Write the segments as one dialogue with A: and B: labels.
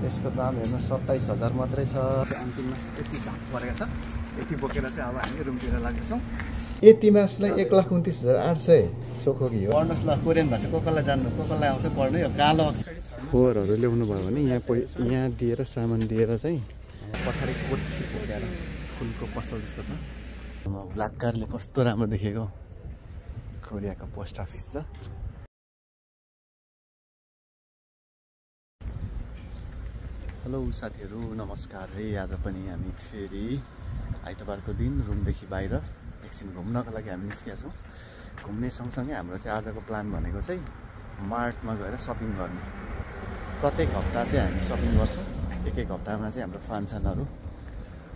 A: यसको दाम हेर्नु 27,000 मात्रै छ। अन्तिममा यति भाग परेको छ। यति बोकेर चाहिँ अब हामी रुमतिर लाग्छौँ। यति मासलाई 1,29,800 सोखोगी हो। पढ्नुहोस् ल, कोरियन भाषा को कसलाई जान्नु, को कसलाई आउँछ पढ्नु। यो कालो फोहोरहरू ल्याउनु भयो भने यहाँ दिएर सामान दिएर चाहिँ पछाडि कोठी बोकेर फुलको पसल जस्तो छ। ब्ल्याककारले कस्तो राम्रो देखेको कोरियाको पोस्ट अफिस त। हेलो साथीहरू, नमस्कार है। आज पनि हामी फेरि आइतबारको दिन रुमदेखि बाहिर एकछिन घुम्नको लागि हामी निस्केका छौँ। घुम्ने सँगसँगै हाम्रो चाहिँ आजको प्लान भनेको चाहिँ मार्टमा गएर सपिङ गर्ने। प्रत्येक हप्ता चाहिँ हामी सपिङ गर्छौँ। एक हप्तामा चाहिँ हाम्रो फान्सनहरू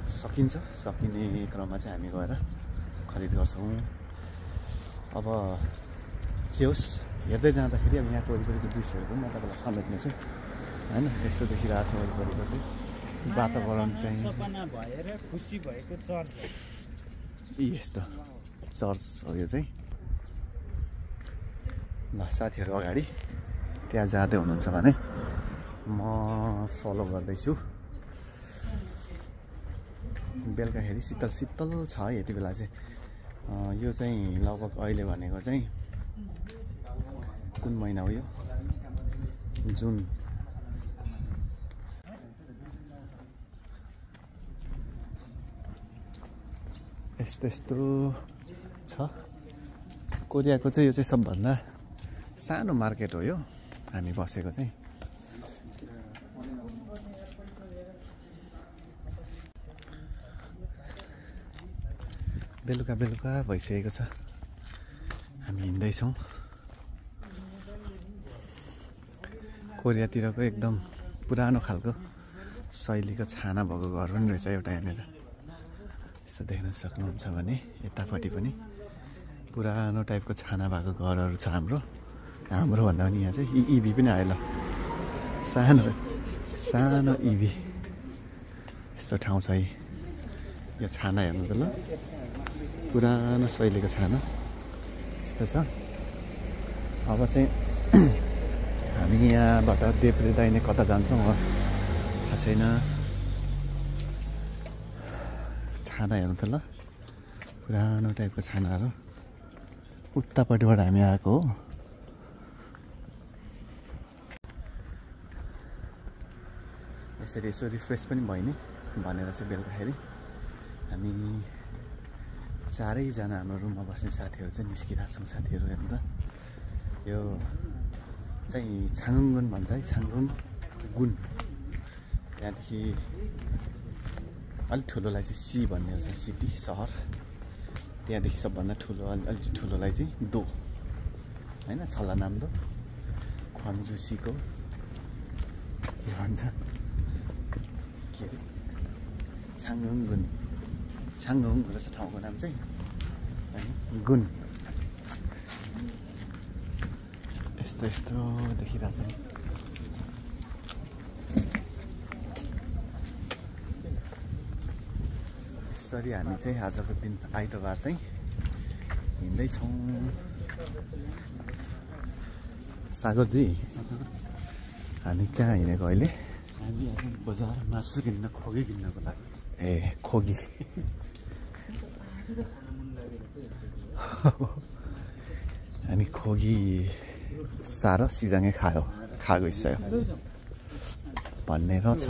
A: सकिने क्रममा चाहिँ हामी गएर खरिद गर्छौँ। अब जे होस्, हेर्दै जाँदाखेरि अब यहाँको वरिपरिको दृश्यहरू पनि म तपाईँलाई समेट्नेछु हैन। यस्तो देखिरहेको छ वरिपरिको चाहिँ वातावरण चाहिँ खुसी भएको चर्च यस्तो चर्च हो यो चाहिँ। ल साथीहरू अगाडि त्यहाँ जाँदै हुनुहुन्छ भने म फलो गर्दैछु। बेलुकाखेरि शीतल छ यति बेला चाहिँ। यो चाहिँ लगभग अहिले भनेको चाहिँ कुन महिना हो यो? जुन। यस्तो छ कोरियाको चाहिँ। यो चाहिँ सबभन्दा सानो मार्केट हो यो हामी बसेको चाहिँ। बेलुका भइसकेको छ, हामी हिँड्दैछौँ। कोरियातिरको एकदम पुरानो खालको शैलीको छाना भएको घर पनि रहेछ एउटा यहाँनिर। यस्तो देख्न सक्नुहुन्छ भने यतापट्टि पनि पुरानो टाइपको छाना भएको घरहरू छ। हाम्रो भन्दा पनि यहाँ चाहिँ इभी पनि आयो। ल सानो इभी यस्तो ठाउँ छ है। यो छाना हेर्नु त ल, पुरानो शैलीको छाना यस्तो छ। अब चाहिँ हामी यहाँबाट देब्रे दाहिने कता जान्छौँ थाहा छैन। छाना हेर्नु त ल, पुरानो टाइपको छानाहरू। उतापट्टिबाट हामी आएको हो। यसो रिफ्रेस पनि भयो नि भनेर चाहिँ बेलुकाखेरि हामी चारैजना हाम्रो रुममा बस्ने साथीहरू चाहिँ निस्किरहेको छौँ। साथीहरू हेर्नु त, यो चाहिँ छाङगुन भन्छ है, छाङगुन। त्यहाँदेखि अलिक ठुलोलाई चाहिँ सी भन्ने रहेछ, सिटी सहर। त्यहाँदेखि सबभन्दा ठुलो अलिक ठुलोलाई चाहिँ दो होइन, छल्ला नाम दो ख्वान्जु सीको के भन्छ, के अरे छाङगुन रहेछ ठाउँको नाम चाहिँ गुन। यस्तो देखिरहेछ। यसरी हामी चाहिँ आजको दिन आइतबार चाहिँ हिँड्दैछौँ। सागरजी, हामी कहाँ हिँडेको अहिले? हामी बजार मासु किन्न, खोगी किन्नको लागि। ए खोगी हामी खोगी साह्रो सिजाङै खाएको इच्छा भन्ने रहेछ।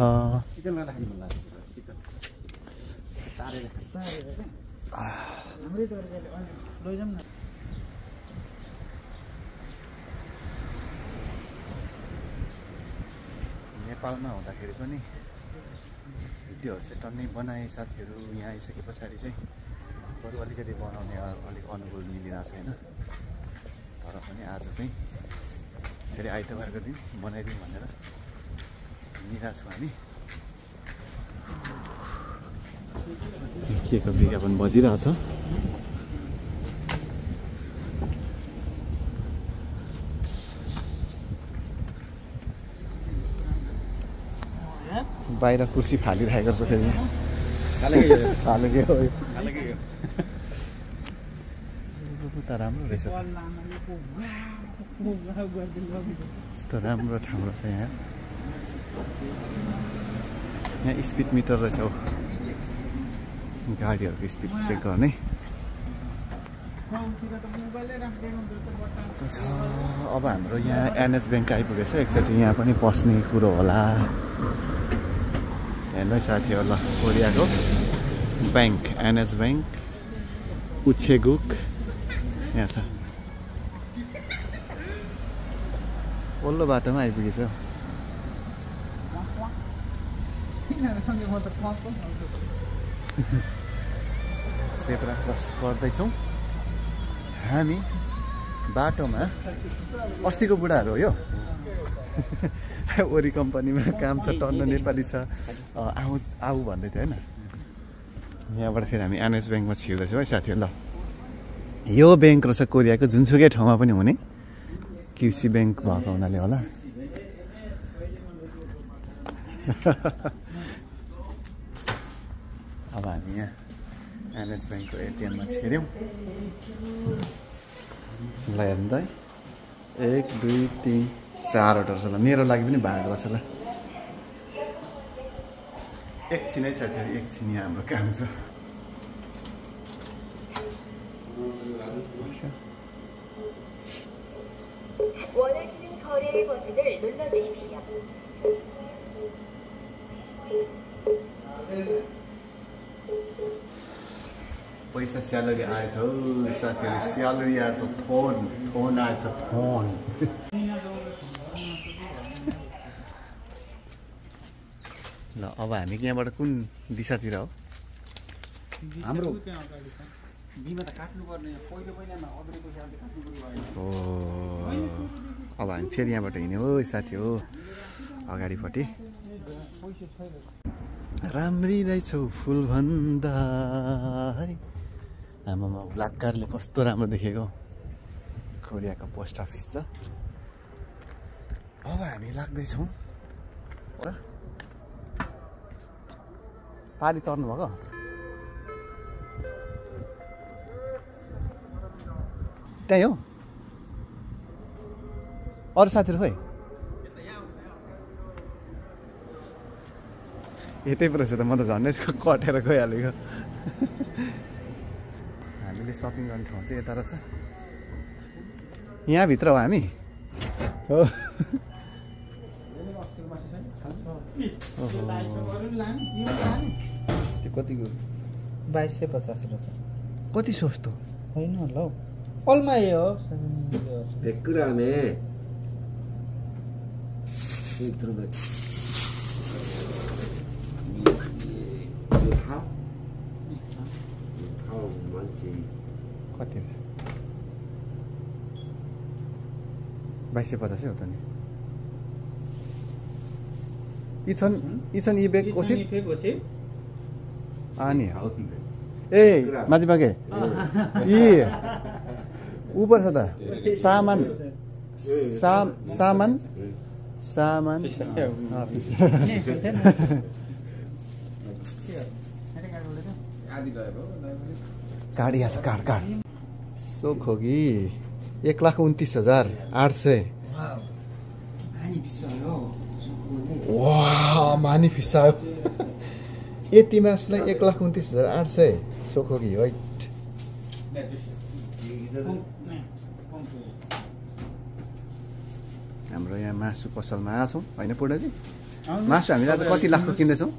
A: नेपालमा हुँदाखेरि पनि भिडियोहरू चाहिँ टन्नै बनाए साथीहरू। यहाँ आइसके पछाडि चाहिँ बरु अलिकति बनाउने अलिक अनुकूल मिलिरहेको छैन। तर पनि आज चाहिँ फेरि आइतबारको दिन बनाइदिउँ भनेर हिँडिरहेको छु हामी। के को विज्ञापन बजिरहेछ। बाहिर कुर्सी फालिरहेको छ फेरि। फालेकै हो त राम्रो रहेछ। यस्तो राम्रो ठाउँ रहेछ यहाँ। यहाँ स्पिड मिटर रहेछ हौ गाडीहरूको स्पिड चेक गर्ने यस्तो छ अब हाम्रो यहाँ एनएस ब्याङ्क आइपुगेछ एकचोटि यहाँ पनि पस्ने कुरो होला हेर्नु है साथीहरू ल कोरियाको ब्याङ्क एनएस ब्याङ्क उछेगुक यहाँ छ पल्लो बाटोमा आइपुगेछ सेब्रा क्रस गर्दैछौँ हामी बाटोमा अस्तिको बुढाहरू हो यो ओरी कम्पनीमा काम छ टन्न नेपाली छ आऊ आऊ भन्दै थियो होइन यहाँबाट फेरि हामी एनएस ब्याङ्कमा छिर्दैछौँ है साथीहरू ल यो ब्याङ्क रहेछ कोरियाको जुनसुकै ठाउँमा पनि हुने कृषि ब्याङ्क भएको हुनाले होला अब हामी यहाँ एनएस ब्याङ्कको एटिएममा छिर्यौँ ल हेर्नु त है 1 2 3 4वटा रहेछ ल मेरो लागि पनि भाग रहेछ ल एकछिनै साथीहरू एकछिन यहाँ हाम्रो काम छ
B: 원하시는 거래 버튼을 눌러주십시오.
A: पैसा स्यालेरी आएछ हौ साथीहरू स्यालेरी आएछ थोन आएछ थोन ल अब हामी यहाँबाट कुन दिशातिर हो
C: हाम्रो बिमा त काट्नु पर्ने पहिलो पहिलामा अगाडि पैसा काट्नु पर्यो
A: अब हामी फेरि यहाँबाट हिँड्यौँ हो साथी हो अगाडिपट्टि राम्री रहेछौ फुलभन्दा है आमामा ब्ल्याक कारले कस्तो राम्रो देखेको कोरियाको पोस्ट अफिस त अब हामी लाग्दैछौँ पारी तर्नु भएको त्यहीँ हो अरू साथीहरू खोइ यतै पो रहेछ त म त झन्डै कटेर गइहालेको हामीले सपिङ गर्ने ठाउँ चाहिँ यता रहेछ यहाँभित्र हो हामी हो
C: त्यो कतिको 2250 रहेछ
A: कति सस्तो
C: होइन ल अलमाई हो
D: 100g에 100g
A: कति रहेछ 2250 हो त नि यी छन् यी बेग कोसित अनि ए माझी बागे यी ऊपर छ त सामान सामान सामान कार्ड यहाँ छ कार्ड कार्ड सोख होगी 1,29,800 वाह मानी फिसायो यतिमा यसलाई 1,29,800 सोख होगी वाइट हाम्रो यहाँ मासु पसलमा आएको छौँ होइन पुडाजी मासु हामीले आज कति लाखको किन्दैछौँ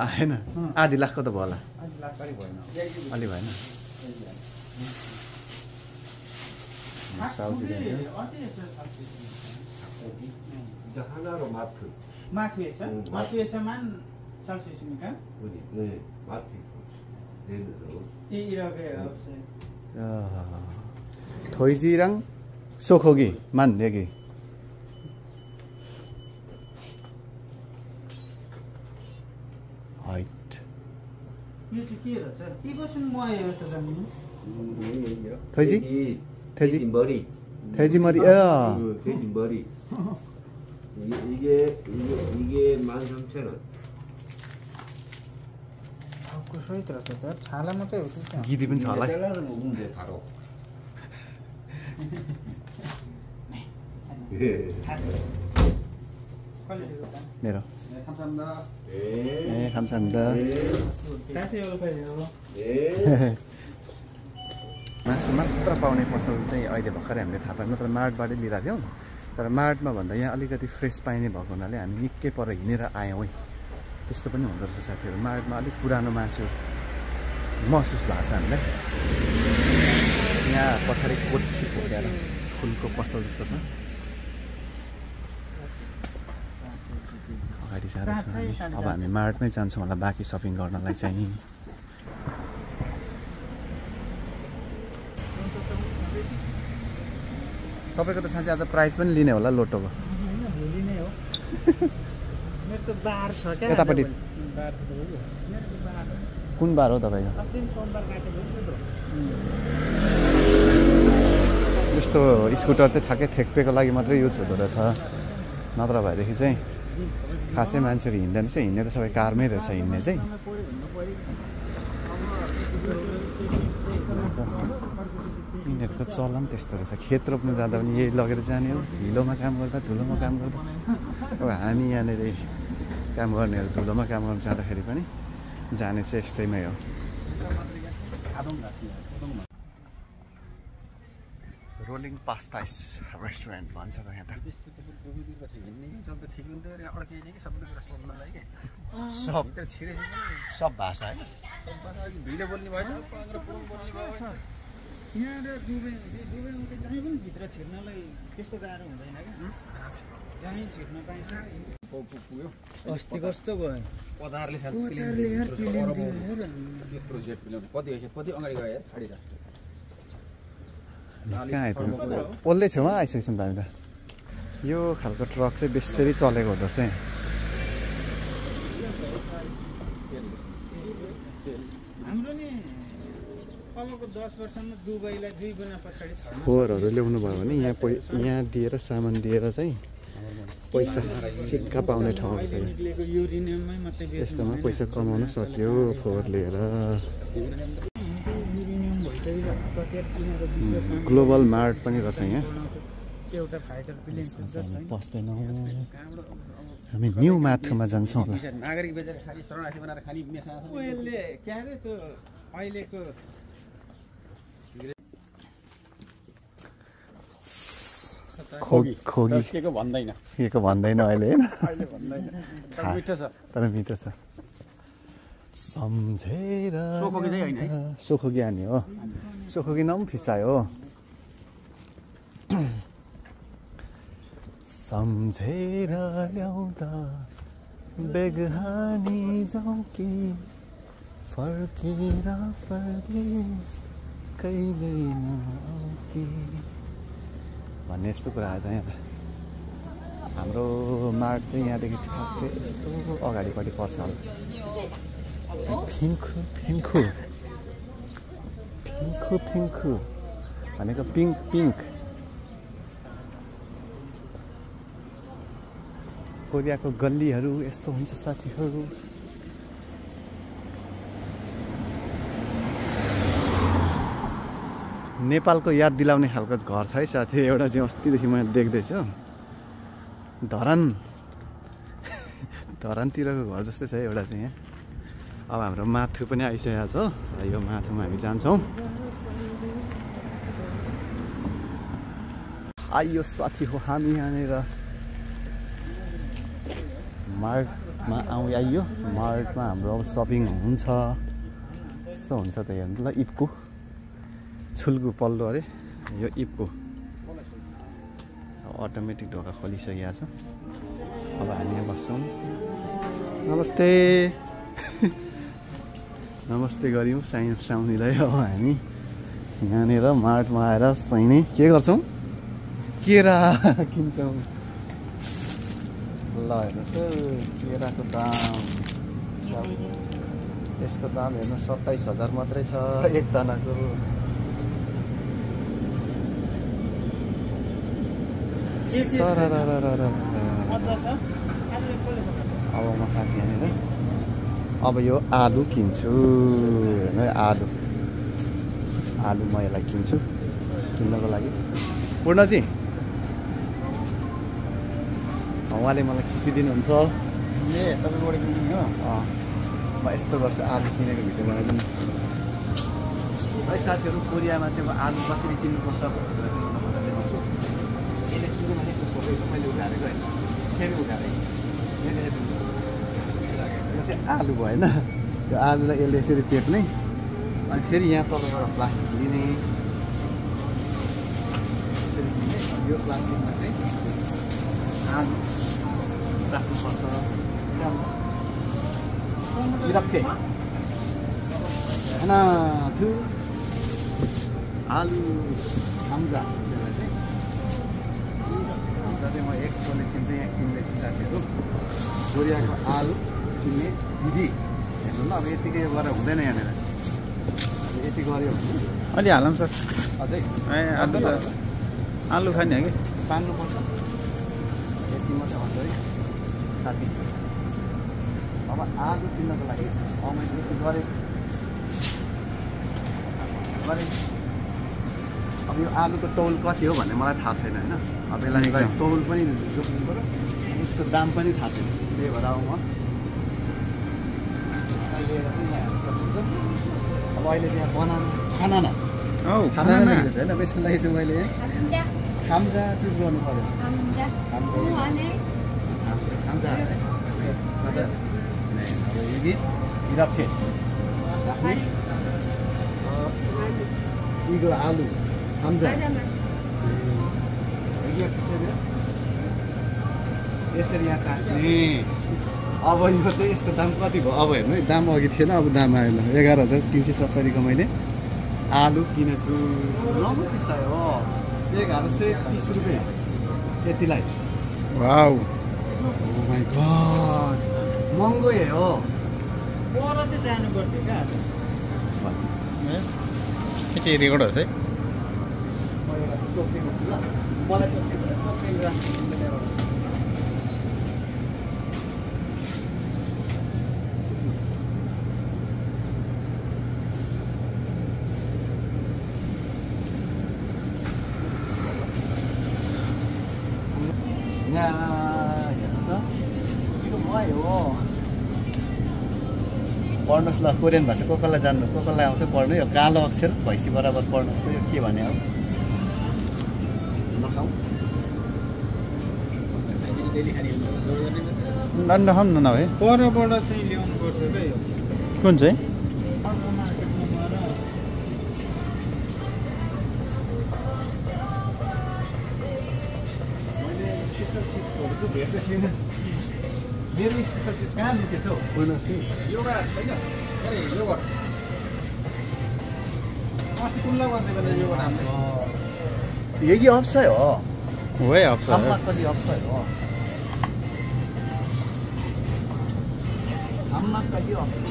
A: आएन आधी लाखको त भयो होला अलि भएन
D: 하나로 마트.
C: 마트에서? 마트에서만 살 수 있습니까?
D: 어디? 네, 마트. 내에서.
C: 이렇게 없어요.
A: 토이지랑 소고기만 여기. 화이트.
C: 이것은 뭐예요, 사장님?
A: 돼지?
D: 돼지 머리.
A: 돼지 머리.
D: 돼지 머리. 이게 13,000원.
C: कुसै त रहेछ त छाला मात्रै हो कि
A: गिदी पनि छ होला
D: 잘라서 먹으면 돼 바로.
A: मेरो
C: 감사합니다.
A: 네 감사합니다.
C: 다시 올까요?
A: मासु मात्र पाउने पसल चाहिँ अहिले भर्खरै हामीले थाहा पायौँ नत्र मार्टबाटै लिइरहेको थियौँ तर मार्टमा भन्दा यहाँ अलिकति फ्रेस पाइने भएको हुनाले हामी निकै पर हिँडेर आयौँ है त्यस्तो पनि हुँदो रहेछ साथीहरू मार्टमा अलिक पुरानो मासु महसुस भएको छ हामीलाई यहाँ पछाडि कोठी फुटेर फुलको पसल जस्तो छ अगाडि साह्रो छ अब हामी मार्टमै जान्छौँ होला बाँकी सपिङ गर्नलाई चाहिँ तपाईँको त साँच्चै आज प्राइज पनि लिने होला लोटोको
C: भोलि नै हो मेरो त बार छ क्या
A: यतापट्टि
C: बार त हो मेरो त बार
A: कुन बार हो तपाईँको
C: अस्ति सोमबार काटेको
A: यस्तो स्कुटर चाहिँ ठ्याक्कै थेक्पेको लागि मात्रै युज हुँदो रहेछ नत्र भएदेखि चाहिँ खासै मान्छेहरू हिँड्दैन रहेछ हिँड्ने त सबै कारमै रहेछ हिँड्ने चाहिँ यिनीहरूको चलन त्यस्तो रहेछ खेत रोप्नु जाँदा पनि यही लगेर जाने हो हिलोमा काम गर्दा धुलोमा काम गर्दा अब हामी यहाँनिर काम गर्नेहरू धुलोमा काम गर्न जाँदाखेरि पनि जाने चाहिँ यस्तैमै हो रोलिङ पास्ता रेस्टुरेन्ट भन्छ त यहाँ त सब भाषा है
C: यहाँ र दुबई जहीँ पनि भित्र छिर्नलाई त्यस्तो गाह्रो हुँदैन क्या जहीँ छिर्न पाइन्छ पुग्यो अस्ति कस्तो भयो
D: पदारले कति अगाडि गयो ठाडी
A: कहाँ आइपुग्यो पोल्दै छेउमा आइसकेछौँ त हामी त यो खालको ट्रक चाहिँ बेसरी चलेको हुँदो रहेछ
C: हाम्रो नि अबको 10 वर्षमा दुबईलाई 2 गुणा पछाडि छ
A: फोहोरहरू ल्याउनु भयो भने यहाँ दिएर सामान दिएर चाहिँ पैसा सिक्का पाउने ठाउँ छ
C: युरेनियममै मात्रै
A: यस्तोमा पैसा कमाउन सक्यो फोहोर लिएर ग्लोबल मार्ट पनि रहेछ यहाँ
C: एउटा फाइटर प्लेन
A: पस्दैनौँ हामी न्यू माथुमा जान्छौँ होला
C: नागरिक बेचेर खाली शरणार्थी बनाएर खाली यसले के अरे त्यो अहिलेको
A: खोगी
C: केको भन्दैन
A: के भन्दैन अहिले होइन
C: अहिले भन्दैन मिठो छ
A: तर मिठो छ सम्झेर
C: सोखोगी चाहिँ होइन है
A: सोखोगी हान्ने हो सोखोगी न पनि फिसायो सम्झेर ल्याउँदा बेगहानी जाउँ कि फर्केर परदेश कहिले नआऊ कि भन्ने यस्तो कुरा आयो त यहाँ हाम्रो मार्ट चाहिँ यहाँदेखि ठ्याक्कै यस्तो अगाडिपट्टि पर्छ होला फिङ्खु फिङ्खु फिङ्खु फिङ्खु भनेको पिङ्क पिङ्क कोरियाको गल्लीहरू यस्तो हुन्छ साथीहरू नेपालको याद दिलाउने खालको घर छ है साथी एउटा चाहिँ अस्तिदेखि म देख्दैछु धरानतिरको घर जस्तै छ एउटा चाहिँ यहाँ अब हाम्रो माथु पनि आइसकेको छ यो माथुमा हामी जान्छौँ आइयो साथी हो हामी यहाँनिर मार्टमा आइयो मार्टमा हाम्रो अब सपिङ हुन्छ यस्तो हुन्छ त हेर्नु ल इपको छुल्गु पल्लो अरे यो इपको अटोमेटिक ढोका खोलिसकेको छ अब हामी यहाँ बस्छौँ नमस्ते नमस्ते गऱ्यौँ साउनीलाई अब हामी यहाँनिर मार्टमा आएर चाहिँ के गर्छौँ केरा किन्छौँ ल हेर्नुहोस् केराको दाम यसको दाम हेर्नु 27,000 मात्रै छ एक दानाको अब म साथी यहाँनिर अब यो आलु किन्छु हेर्नु आलु म यसलाई किन्छु किन्नको लागि पूर्णजी उहाँले मलाई खिचिदिनुहुन्छ
C: ए तपाईँकोबाट किन्ने हो
A: म यस्तो गर्छु आलु किनेको भिडियो बनाइदिनु है साथीहरू कोरियामा चाहिँ अब आलु कसरी किन्नुपर्छ भनेर चाहिँ म तपाईँलाई देखाउँछु यसले सुरुमा चाहिँ फोटो मैले उठालेको होइन फेरि उठालेको यो चाहिँ आलु भयो होइन त्यो आलुलाई यसले यसरी चेप्ने अनि फेरि यहाँ तलबाट प्लास्टिक लिने यसरी लिने अनि यो प्लास्टिकमा चाहिँ आलु राख्नुपर्छ इराक्के होइन त्यो आलु खाम्जा त्यसलाई चाहिँ खाम्जा चाहिँ म एक टोले किन्छ यहाँ किन्दैछु साथीहरू कोरियाको आलु किन्ने विधि हेर्नु ल अब यतिकै गरेर हुँदैन यहाँनिर यति गऱ्यो भने
C: अलि हालौँ सर
A: अझै
C: ए आलु खाने हो कि
A: पान्नुपर्छ यति मात्रै भन्छ है साथी अब आलु किन्नको लागि मैले यति गरेँ अब यो आलुको तौल कति हो भन्ने मलाई थाहा छैन होइन अब यसलाई तौल पनि जोड्नु पऱ्यो यसको दाम पनि थाहा छैन त्यही भएर अब म यसलाई लिएर चाहिँ यहाँ हाल्न सक्छु अब अहिले चाहिँ यहाँ खाना लेखेको छ होइन त्यसको लागि चाहिँ मैले खाम्जा चुज गर्नु पऱ्यो खाम्जा मजा अब यदि इराक्के राख्ने इगो आलु खाम्जा यसरी यहाँ काट्ने अब यो चाहिँ यसको दाम कति भयो अब हेर्नु है दाम अघि थिएन अब दाम आएन 11,370 मैले आलु किनेछु राम्रो पिसाइ हो 1130 रुपियाँ यतिलाई
C: वाउ
A: ओ माई गॉड महँगो हो
C: पर चाहिँ जानु पर्थ्यो क्या के रेकर्ड होस् है
A: म एउटा टोक्ने गर्छु ल मलाई पछि टोक्ने राख्छु हेर्नु त यो मै हो पढ्नुहोस् ल कोरियन भाषा को कसलाई जान्नु को कसलाई आउँछ पढ्नु यो कालो अक्षर भैँसी बराबर पढ्नुहोस् त यो के भने हो नखाऊ
C: अन्डा खाऊँ न नभए परबाट चाहिँ ल्याउनु पर्थ्यो क्या यो कुन चाहिँ
A: मैले स्पेसल चिजहरू चाहिँ भेट्दै छुइनँ मेरो स्पेसल चिज कहाँ लुकेछ हौ बोल्नुहोस् नि
C: योगा छैन अरे योगा अस्ति कुल्ला गर्ने बेला योगा हामीले
A: यही अप्सय हो
C: वे अप्सय
A: हाम्माकली अप्सय हो हाम्माकली अप्सय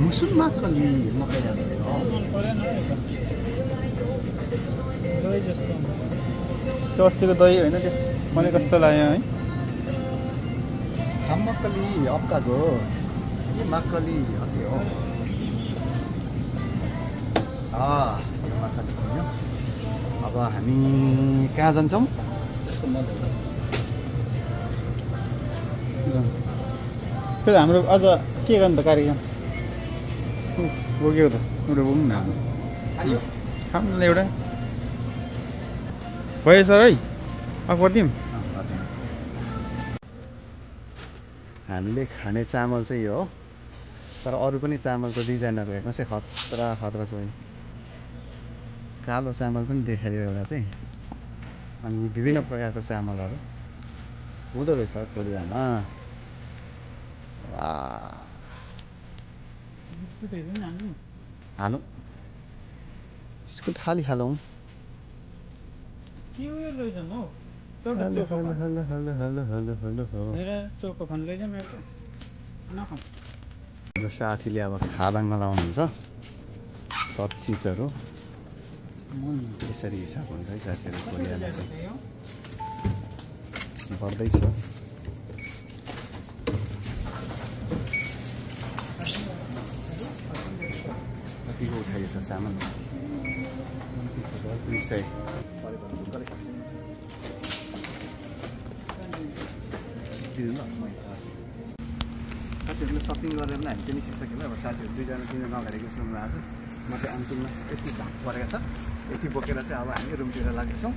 A: मुसुलमाकली मकै जाँदै हो
C: दही जस्तो त्यो अस्तिको दही होइन त्यो मलाई कस्तो लाग्यो है
A: हाम्माकली अप्काको यो माकली अति हो यो माकली किन्यो अब हामी कहाँ जान्छौँ
C: त्यसको मत फेरि हाम्रो अझ के गर्नु त कार्यक्रम बोक्यो त एउटा बोक्नु न खाऊँ न एउटा भयो सर है अक्बरदिम
A: हामीले खाने चामल चाहिँ यो हो तर अरू पनि चामलको डिजाइनहरू हेर्नुहोस् है खतरा खतरा छ कालो चामल पनि देखायो एउटा चाहिँ अनि विभिन्न प्रकारको चामलहरू हुँदो रहेछ कोरियामा हालौँ बिस्कुट खाली हालौँ हाम्रो साथीले अब खादाङ लाउनुहुन्छ सब चिजहरू यसरी हिसाब हुन्छ है साथीहरू कोरियामा चाहिँ बढ्दैछ कतिको उठाइएछ सामान 200 दिनु ल साथीहरूले सपिङ गरेर पनि हामी चाहिँ निस्किसक्यौँ अब साथीहरू 2जना 3जना अगाडि गइसक्नु भएको छ म चाहिँ अन्तिममा यति भाग परेको छ यति बोकेर चाहिँ अब हामी रुमतिर लाग्दैछौँ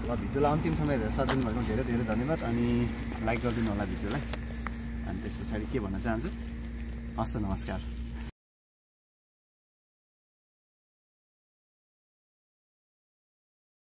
A: ल भिडियोलाई अन्तिमसम्म हेरेर साथ दिनुभएको धेरै धेरै धन्यवाद अनि लाइक गरिदिनु होला भिडियोलाई अनि त्यस पछाडि के भन्न चाहन्छु हस्त नमस्कार